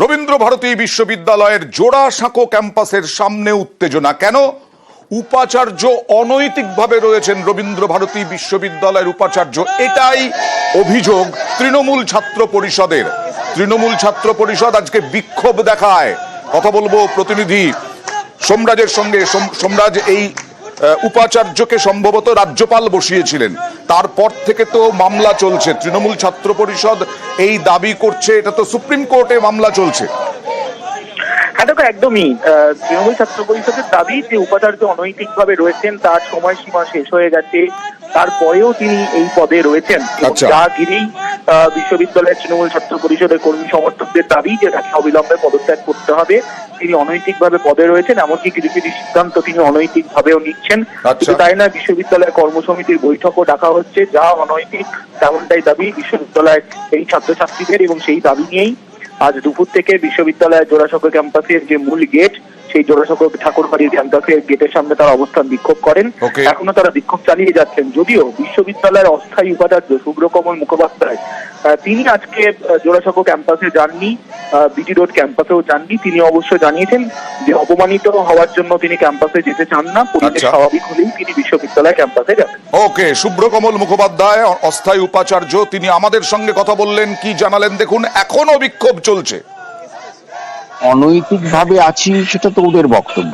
রবীন্দ্রভারতী বিশ্ববিদ্যালয়ের জোড়াসাঁকো ক্যাম্পাসের সামনে উত্তেজনা কেন? উপাচার্য অনৈতিকভাবে রয়েছেন রবীন্দ্রভারতী বিশ্ববিদ্যালয়ের উপাচার্য, এটাই অভিযোগ তৃণমূল ছাত্র পরিষদের। তৃণমূল ছাত্র পরিষদ আজকে বিক্ষোভ দেখায়। কথা বলবো প্রতিনিধি সোমরাজের সঙ্গে। সোমরাজ, এই উপাচার্যকে সম্ভবত রাজ্যপাল বসিয়েছিলেন, তারপর থেকে তো মামলা চলছে। তৃণমূল ছাত্র পরিষদ এই দাবি করছে, এটা তো সুপ্রিম কোর্টে মামলা চলছে। হ্যাঁ দেখো, একদমই তৃণমূল ছাত্র পরিষদের দাবি যে উপাচার্য অনৈতিকভাবে রয়েছেন, তার সময়সীমা শেষ হয়ে গেছে, তারপরেও তিনি এই পদে রয়েছেন। যা ঘিরেই বিশ্ববিদ্যালয়ের তৃণমূল ছাত্র পরিষদের কর্মী সমর্থকদের দাবি যে তাকে অবিলম্বে পদত্যাগ করতে হবে। তিনি অনৈতিকভাবে পদে রয়েছেন, এমনকি কিছু কিছু সিদ্ধান্ত তিনি অনৈতিকভাবেও নিচ্ছেন। কিন্তু তাই না, বিশ্ববিদ্যালয়ের কর্মসমিতির বৈঠকও ডাকা হচ্ছে, যা অনৈতিক তেমনটাই দাবি বিশ্ববিদ্যালয়ের এই ছাত্রছাত্রীদের। এবং সেই দাবি নিয়েই আজ দুপুর থেকে বিশ্ববিদ্যালয়ের জোড়াসাঁকো ক্যাম্পাসের যে মূল গেট, সেই জোড়াসাঁকো ঠাকুরবাড়ির ক্যাম্পাসের গেটের সামনে তারা অবস্থান বিক্ষোভ করেন। এখনো তারা বিক্ষোভ চালিয়ে যাচ্ছেন, যদিও বিশ্ববিদ্যালয়ের অস্থায়ী উপাচার্য শুভ্রকমল মুখোপাধ্যায় তিনি আজকে জোড়াসাঁকো ক্যাম্পাসে যাননি, বিটি রোড ক্যাম্পাসেও যাননি। তিনি অবশ্য জানিয়েছেন যে অপমানিত হওয়ার জন্য তিনি ক্যাম্পাসে যেতে চান না, পরিবেশ স্বাভাবিক হলেই তিনি বিশ্ববিদ্যালয় ক্যাম্পাসে যাবেন। ওকে, শুভ্রকমল মুখোপাধ্যায় অস্থায়ী উপাচার্য, তিনি আমাদের সঙ্গে কথা বললেন। কি জানালেন দেখুন। এখনো বিক্ষোভ চলছে। অনৈতিকভাবে আছি সেটা তো ওদের বক্তব্য।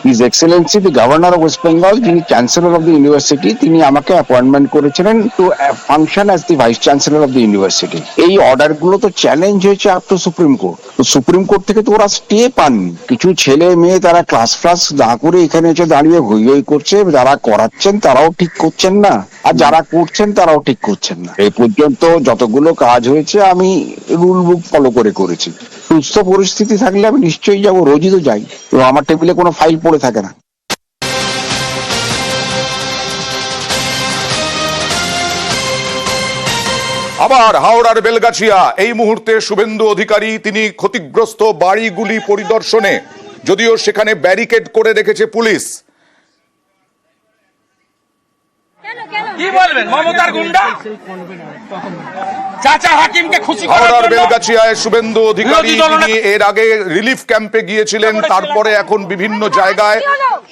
His excellency the governor of West Bengal, যিনি চ্যান্সেলর অফ দি ইউনিভার্সিটি, তিনি আমাকে অ্যাপয়েন্টমেন্ট করেছিলেন to function as the vice chancellor of the university. এই অর্ডার গুলো তো চ্যালেঞ্জ হয়েছে আপ টু সুপ্রিম কোর্ট। তো সুপ্রিম কোর্ট থেকে তো ওরা স্টে পাননি। কিছু ছেলে মেয়ে তারা ক্লাস ফ্লাস না করে এখানে এসে দাঁড়িয়ে হই হই করছে। যারা করাচ্ছেন তারাও ঠিক করছেন না, আর যারা করছেন তারাও ঠিক করছেন না। এই পর্যন্ত যতগুলো কাজ হয়েছে আমি রুল বুক ফলো করে করেছি। সুস্থ পরিস্থিতি থাকলে আমি নিশ্চয়ই যাবো, রোজই তো যাই, এবং আমার টেবিলে কোনো ফাইল পড়ে থাকে না। আবার হাওড়ার বেলগাছিয়া, এই মুহূর্তে শুভেন্দু অধিকারী তিনি ক্ষতিগ্রস্ত বাড়িগুলি পরিদর্শনে, যদিও সেখানে ব্যারিকেড করে রেখেছে পুলিশ। কি বলবেন, মমতার গুন্ডা চাচা হাকিমকে খুশি করার জন্য বেলগাছিয়ায় শুভেন্দু অধিকারী তিনি এর আগে রিলিফ ক্যাম্পে গিয়েছিলেন, তারপরে এখন বিভিন্ন জায়গায়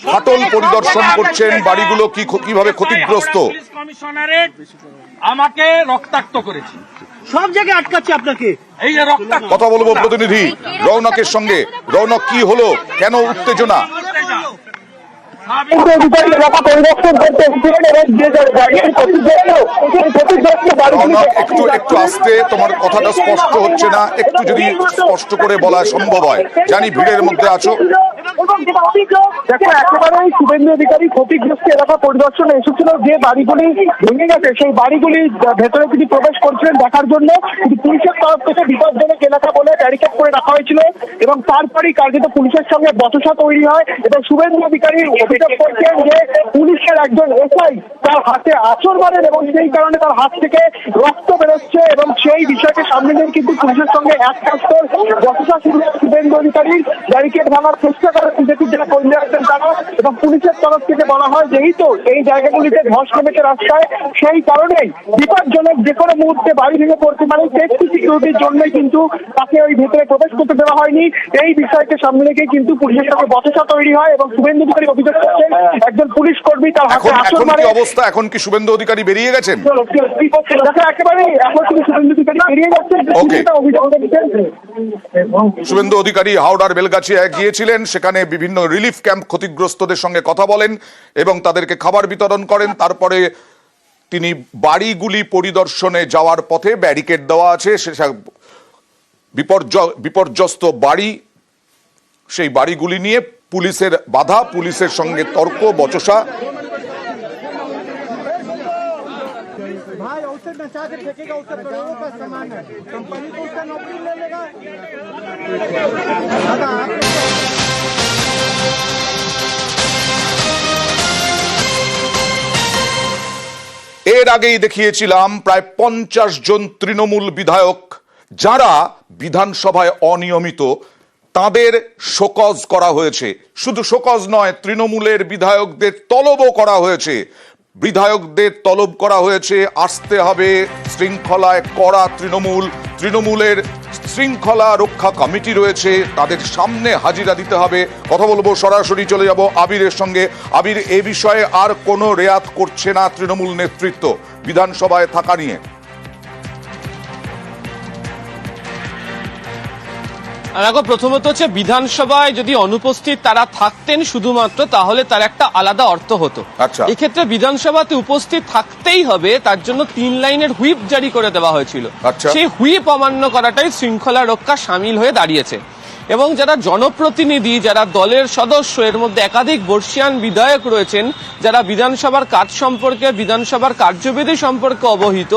ফাটল পরিদর্শন করছেন, বাড়িগুলো কিভাবে ক্ষতিগ্রস্ত। কমিশনারেট আমাকে রক্তাক্ত করেছে, সব জায়গায় আটকাচ্ছে আপনাকে। এই যে রক্তাক্ত। কথা বলবো প্রতিনিধি রৌনকের সঙ্গে। রৌনক, কি হলো, কেন উত্তেজনা? একটু আস্তে, তোমার কথাটা স্পষ্ট হচ্ছে না, একটু যদি স্পষ্ট করে বলা সম্ভব হয়। জানি ভিড়ের মধ্যে আছো। দেখো, একেবারেই শুভেন্দু অধিকারী ক্ষতিগ্রস্ত এলাকা পরিদর্শনে এসেছিল। যে বাড়িগুলি ভেঙে গেছে সেই বাড়িগুলি ভেতরে তিনি প্রবেশ করছিলেন দেখার জন্য, কিন্তু পুলিশের তরফ থেকে বিপজ্জনক এলাকা বলে ব্যারিকেড করে রাখা হয়েছিল, এবং তারপরেই কার্যত পুলিশের সঙ্গে বচসা তৈরি হয়। এবং শুভেন্দু অধিকারী অভিযোগ করছেন যে পুলিশের একজন এসআই তার হাতে আঁচড় মারেন, এবং সেই কারণে তার হাত থেকে রক্ত বেরোচ্ছে। এবং সেই বিষয়কে সামনে নিয়ে কিন্তু পুলিশের সঙ্গে এক কাস্তর বচসা শুরু হয় শুভেন্দু অধিকারীর। ব্যারিকেড ভাঙার চেষ্টা করে বিজেপির যারা কর্মীরা আছেন তারা, এবং পুলিশের তরফ থেকে বলা হয় যেহেতু এই জায়গাগুলিতে ধস নেমেছে রাস্তায়, সেই কারণেই বিপজ্জনক যে কোনো মুহূর্তে বাড়ি ভেঙে পড়তে পারে, সেফটি সিকিউরিটির জন্যই কিন্তু তাকে ওই ভেতরে প্রবেশ করতে দেওয়া হয়নি। এই বিষয়কে সামনে রেখে কিন্তু পুলিশের সঙ্গে বচসা তৈরি হয়, এবং শুভেন্দু অধিকারী অভিযোগ করছেন একজন পুলিশ কর্মী তার হাতে আঁচড় মারে। অবস্থা এখন কি শুভেন্দু অধিকারী বেরিয়ে গেছেন? একেবারে এখন শুধু শুভেন্দু অধিকারী বেরিয়ে যাচ্ছেন। শুভেন্দু অধিকারী হাওড়ার বেলগাছিয়ায় গিয়েছিলেন, সেখানে বিভিন্ন রিলিফ ক্যাম্প ক্ষতিগ্রস্তদের সঙ্গে কথা বলেন এবং তাদেরকে খাবার বিতরণ করেন। তারপরে তিনি বাড়িগুলি পরিদর্শনে যাওয়ার পথে ব্যারিকেড দেওয়া আছে, বিপর্যস্ত বাড়ি, সেই বাড়িগুলি নিয়ে পুলিশের বাধা, পুলিশের সঙ্গে তর্ক বচসা। এর আগেই দেখিয়েছিলাম প্রায় 50 জন তৃণমূল বিধায়ক যারা বিধানসভায় অনিয়মিত, তাদের শোকজ করা হয়েছে। শুধু শোকজ নয়, তৃণমূলের বিধায়কদের তলবও করা হয়েছে। বিধায়কদের তলব করা হয়েছে আসতে হবে শৃঙ্খলায় কড়া তৃণমূলের শৃঙ্খলা রক্ষা কমিটি রয়েছে, তাদের সামনে হাজিরা দিতে হবে। কথা বলবো, সরাসরি চলে যাব আবিরের সঙ্গে। আবির, এ বিষয়ে আর কোনো রেয়াত করছে না তৃণমূল নেতৃত্ব বিধানসভায় থাকা নিয়ে? দেখো, প্রথমত হচ্ছে বিধানসভায় যদি অনুপস্থিত তারা থাকতেন শুধুমাত্র, তাহলে তার একটা আলাদা অর্থ হতো। আচ্ছা। এক্ষেত্রে বিধানসভাতে উপস্থিত থাকতেই হবে, তার জন্য 3 লাইনের হুইপ জারি করে দেওয়া হয়েছিল। আচ্ছা। সেই হুইপ অমান্য করাটাই শৃঙ্খলা রক্ষা সামিল হয়ে দাঁড়িয়েছে। এবং যারা জনপ্রতিনিধি, যারা দলের সদস্য, এর মধ্যে একাধিক বর্ষিয়ান বিধায়ক রয়েছেন যারা বিধানসভার কাজ সম্পর্কে, বিধানসভার কার্যবিধি সম্পর্কে অবহিত,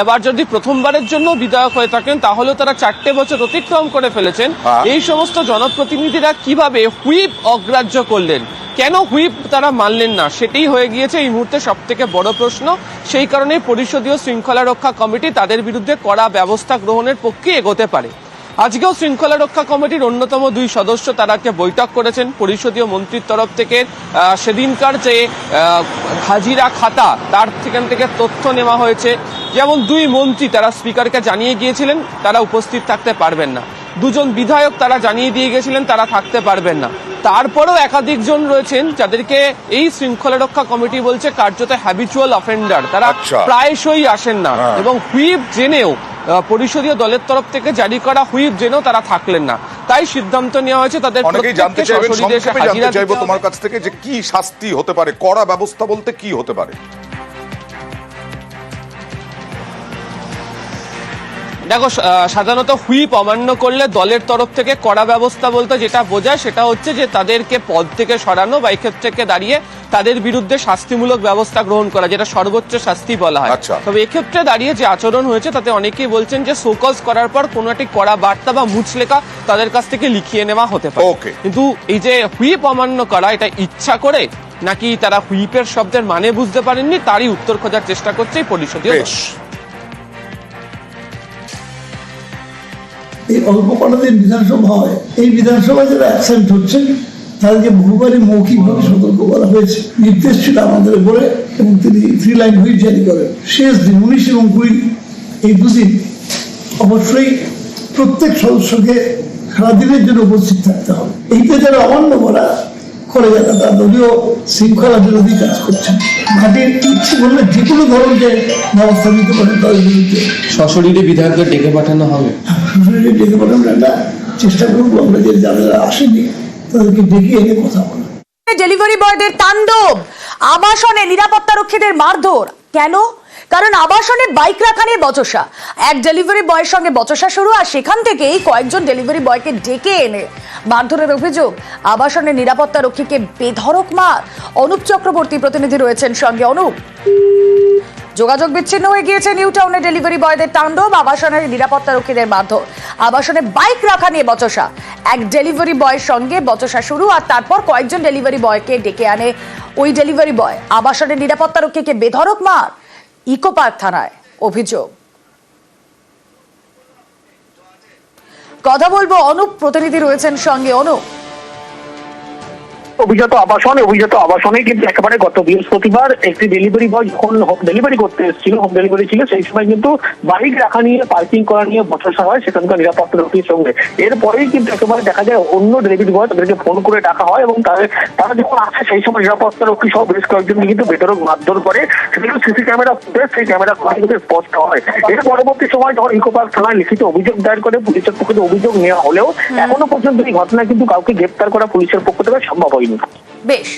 এবার যদি প্রথমবারের জন্য বিধায়ক হয়ে থাকেন তাহলে তারা 4টে বছর অতিক্রম করে ফেলেছেন। এই সমস্ত জনপ্রতিনিধিরা কিভাবে হুইপ অগ্রাহ্য করলেন, কেন হুইপ তারা মানলেন না, সেটাই হয়ে গিয়েছে এই মুহূর্তে সব থেকে বড় প্রশ্ন। সেই কারণে পরিষদীয় শৃঙ্খলা রক্ষা কমিটি তাদের বিরুদ্ধে কড়া ব্যবস্থা গ্রহণের পক্ষে এগোতে পারে। আজকেও শৃঙ্খলা রক্ষা কমিটির অন্যতম 2 সদস্য তারা আজকে বৈঠক করেছেন পরিষদীয় মন্ত্রীর তরফ থেকে। সেদিনকার যে হাজিরা খাতা, তার সেখান থেকে তথ্য নেওয়া হয়েছে। যেমন 2 মন্ত্রী তারা স্পিকারকে জানিয়ে গিয়েছিলেন তারা উপস্থিত থাকতে পারবেন না, 2 বিধায়ক তারা জানিয়ে দিয়ে গেছিলেন তারা থাকতে পারবেন না। তারপরেও একাধিক জন রয়েছেন যাদেরকে এই শৃঙ্খলা রক্ষা কমিটি বলছে কার্যত হ্যাবিচুয়াল অফেন্ডার, তারা প্রায়শই আসেন না। এবং হুইপ জেনেও, পরিষদীয় দলের তরফ থেকে জারি করা হুইপ জেনেও তারা থাকলেন না। তাই সিদ্ধান্ত নেওয়া হয়েছে তাদের অনেকেই জানতে চাইবেন, সংক্ষেপে জানতে চাইবো তোমার কাছ থেকে যে কি শাস্তি হতে পারে, কড়া ব্যবস্থা বলতে কি হতে পারে? দেখো, সাধারণত হুইপ অমান্য করলে দলের তরফ থেকে কড়া ব্যবস্থা বলতে যেটা বোঝায় সেটা হচ্ছে যে তাদেরকে পদ থেকে সরানো বা এক্ষেত্রে দাঁড়িয়ে তাদের বিরুদ্ধে শাস্তিমূলক ব্যবস্থা গ্রহণ করা, যেটা সর্বোচ্চ শাস্তি বলা হয়। তবে এক্ষেত্রে দাঁড়িয়ে যে আচরণ হয়েছে তাতে অনেকেই বলছেন যে শোকজ করার পর কোনো একটি কড়া বার্তা বা মুচলেখা তাদের কাছ থেকে লিখিয়ে নেওয়া হতে পারে। কিন্তু এই যে হুইপ অমান্য করা, এটা ইচ্ছা করে নাকি তারা হুইপের শব্দের মানে বুঝতে পারেননি, তারই উত্তর খোঁজার চেষ্টা করছে এই পরিষদীয় দল। এই অল্প কটা দিন বিধানসভা হয়, এই বিধানসভায় যারা অ্যাবসেন্ট হচ্ছেন তাদেরকে বহুবারই মৌখিকভাবে সতর্ক করা হয়েছে, নির্দেশ ছিল আমাদের উপরে, এবং তিনি 3 লাইন হুইপ জারি করেন। শেষ দিন 19 এবং 20 এই 2 দিন অবশ্যই প্রত্যেক সদস্যকে সারাদিনের জন্য উপস্থিত থাকতে হবে। এইটা যারা অমান্য করে যারা তারা দলীয় শৃঙ্খলা বিরোধী কাজ করছেন, মাটির ইচ্ছে বললে যে কোনো ধরনের ব্যবস্থা নিতে পারেন তাদের বিরুদ্ধে। সশরীরে বিধায়কদের ডেকে পাঠানো হবে, সশরীরে ডেকে পাঠানোর একটা চেষ্টা করবো আমরা, যে যারা আসেনি তাদেরকে ডেকে এনে কথা বলা। ডেলিভারি বয়দের তাণ্ডব, আবাসনে নিরাপত্তারক্ষীদের মারধর। কেন? কারণ আবাসনে বাইক রাখা নিয়ে বচসা। এক ডেলিভারি বয়ের সঙ্গে বচসা শুরু, আর সেখান থেকেই কয়েকজন ডেলিভারি বয়কে ডেকে এনে মারধরের অভিযোগ। আবাসনে নিরাপত্তারক্ষীকে বেধড়ক মার। অনুপ চক্রবর্তী প্রতিনিধি রয়েছেন সঙ্গে। অনুপ, যোগাযোগ বিচ্ছিন্ন হয়ে গিয়েছে নিউ টাউনে ডেলিভারি বয়দের তাণ্ডব, আবাসনের নিরাপত্তারক্ষীদের মারধর। আবাসনে বাইক রাখা নিয়ে বচসা, এক ডেলিভারি বয়ের সঙ্গে বচসা শুরু, আর তারপর কয়েকজন ডেলিভারি বয়কে ডেকে আনে ওই ডেলিভারি বয়। আবাসনের নিরাপত্তারক্ষীকে বেধড়ক মার, ইকো পার্ক থানায় অভিযোগ। কথা বলবো, অনুপ প্রতিনিধি রয়েছেন সঙ্গে। অনুপ, অভিজাত আবাসনে কিন্তু একেবারে গত বৃহস্পতিবার একটি ডেলিভারি বয় যখন হোম ডেলিভারি করতে এসেছিল, হোম ডেলিভারি ছিল, সেই সময় কিন্তু বাইক রাখা নিয়ে, পার্কিং করা নিয়ে বচসা হয় সেখানকার নিরাপত্তারক্ষীর সঙ্গে। এরপরেই কিন্তু একেবারে দেখা যায় অন্য ডেলিভারি বয় তাদেরকে ফোন করে ডাকা হয়, এবং তারা যখন আসে সেই সময় নিরাপত্তারক্ষী সহ বেশ কয়েকজনকে কিন্তু বেধড়ক মারধর করে। সেগুলো সিসি ক্যামেরা ফুটেজ, সেই ক্যামেরা কিন্তু স্পষ্ট হয়। এর পরবর্তী সময় যখন ইকো পার্ক থানায় লিখিত অভিযোগ দায়ের করে পুলিশের পক্ষ থেকে অভিযোগ নেওয়া হলেও এখনো পর্যন্ত এই ঘটনায় কিন্তু কাউকে গ্রেপ্তার করা পুলিশের পক্ষ থেকে সম্ভব হয়নি। বেশ।